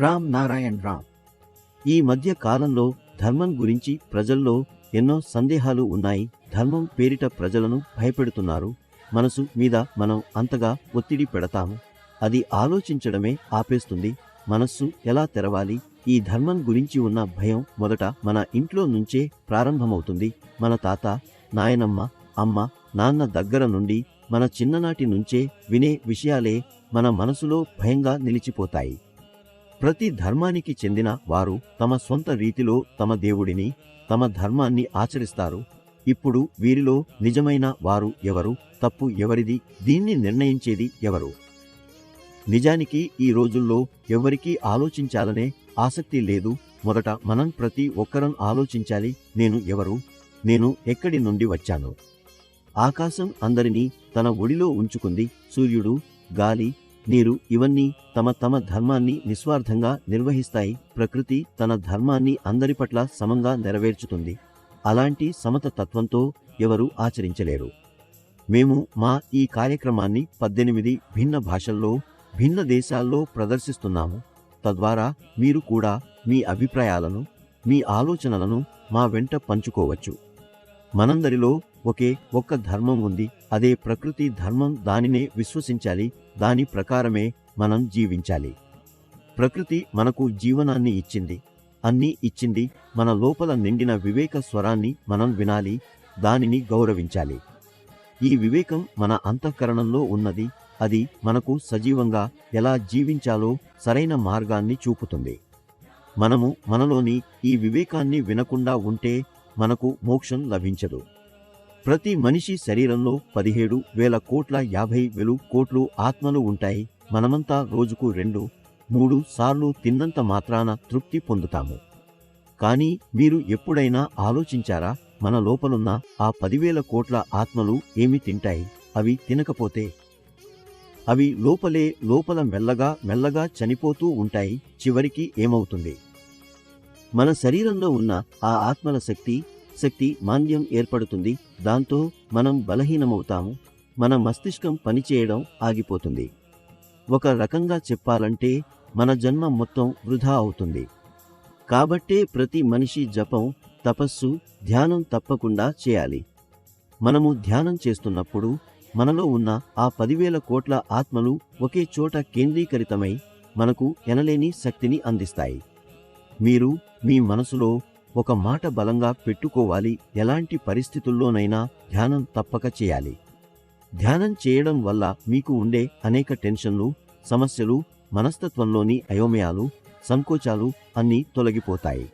రామ్ నారాయణ్ రామ్. ఈ మధ్య కాలంలో ధర్మం గురించి ప్రజల్లో ఎన్నో సందేహాలు ఉన్నాయి. ధర్మం పేరిట ప్రజలను భయపెడుతున్నారు. మనసు మీద మనం అంతగా ఒత్తిడి పెడతాము, అది ఆలోచించడమే ఆపేస్తుంది. మనస్సు ఎలా తెరవాలి? ఈ ధర్మం గురించి ఉన్న భయం మొదట మన ఇంట్లో నుంచే ప్రారంభమవుతుంది. మన తాత, నాయనమ్మ, అమ్మ, నాన్న దగ్గర నుండి మన చిన్ననాటి నుంచే వినే విషయాలే మన మనసులో భయంగా నిలిచిపోతాయి. ప్రతి ధర్మానికి చెందిన వారు తమ సొంత రీతిలో తమ దేవుడిని, తమ ధర్మాన్ని ఆచరిస్తారు. ఇప్పుడు వీరిలో నిజమైన వారు ఎవరు? తప్పు ఎవరిది? దీన్ని నిర్ణయించేది ఎవరు? నిజానికి ఈ రోజుల్లో ఎవరికీ ఆలోచించాలనే ఆసక్తి లేదు. మొదట మనం ప్రతి ఒక్కరం ఆలోచించాలి. నేను ఎవరు? నేను ఎక్కడి నుండి వచ్చాను? ఆకాశం అందరినీ తన ఒడిలో ఉంచుకుంది. సూర్యుడు, గాలి, నీరు ఇవన్నీ తమ తమ ధర్మాన్ని నిస్వార్థంగా నిర్వహిస్తాయి. ప్రకృతి తన ధర్మాన్ని అందరి పట్ల సమంగా నెరవేర్చుతుంది. అలాంటి సమత తత్వంతో ఎవరు ఆచరించలేరు. మేము మా ఈ కార్యక్రమాన్ని 18 భిన్న భాషల్లో, భిన్న దేశాల్లో ప్రదర్శిస్తున్నాము. తద్వారా మీరు కూడా మీ అభిప్రాయాలను, మీ ఆలోచనలను మా వెంట పంచుకోవచ్చు. మనందరిలో ఒక్క ధర్మం ఉంది, అదే ప్రకృతి ధర్మం. దానినే విశ్వసించాలి, దాని ప్రకారమే మనం జీవించాలి. ప్రకృతి మనకు జీవనాన్ని ఇచ్చింది, అన్నీ ఇచ్చింది. మన లోపల నిండిన వివేక స్వరాన్ని మనం వినాలి, దానిని గౌరవించాలి. ఈ వివేకం మన అంతఃకరణంలో ఉన్నది. అది మనకు సజీవంగా ఎలా జీవించాలో సరైన మార్గాన్ని చూపుతుంది. మనము మనలోని ఈ వివేకాన్ని వినకుండా ఉంటే మనకు మోక్షం లభించదు. ప్రతి మనిషి శరీరంలో 17,000 కోట్ల 50,000 కోట్లు ఆత్మలు ఉంటాయి. మనమంతా రోజుకు 2-3 సార్లు తిన్నంత మాత్రాన తృప్తి పొందుతాము. కానీ మీరు ఎప్పుడైనా ఆలోచించారా? మన లోపలున్న ఆ 10,000 కోట్ల ఆత్మలు ఏమి తింటాయి? అవి తినకపోతే అవి లోపల మెల్లగా చనిపోతూ ఉంటాయి. చివరికి ఏమవుతుంది? మన శరీరంలో ఉన్న ఆ ఆత్మల శక్తి మాంద్యం ఏర్పడుతుంది. దాంతో మనం బలహీనమవుతాము. మన మస్తిష్కం పనిచేయడం ఆగిపోతుంది. ఒక రకంగా చెప్పాలంటే మన జన్మ మొత్తం వృధా అవుతుంది. కాబట్టే ప్రతి మనిషి జపం, తపస్సు, ధ్యానం తప్పకుండా చేయాలి. మనము ధ్యానం చేస్తున్నప్పుడు మనలో ఉన్న ఆ 10,000 కోట్ల ఆత్మలు ఒకే చోట కేంద్రీకరితమై మనకు ఎనలేని శక్తిని అందిస్తాయి. మీరు మీ మనసులో ఒక మాట బలంగా పెట్టుకోవాలి. ఎలాంటి పరిస్థితుల్లోనైనా ధ్యానం తప్పక చేయాలి. ధ్యానం చేయడం వల్ల మీకు ఉండే అనేక టెన్షన్లు, సమస్యలు, మనస్తత్వంలోని అయోమయాలు, సంకోచాలు అన్నీ తొలగిపోతాయి.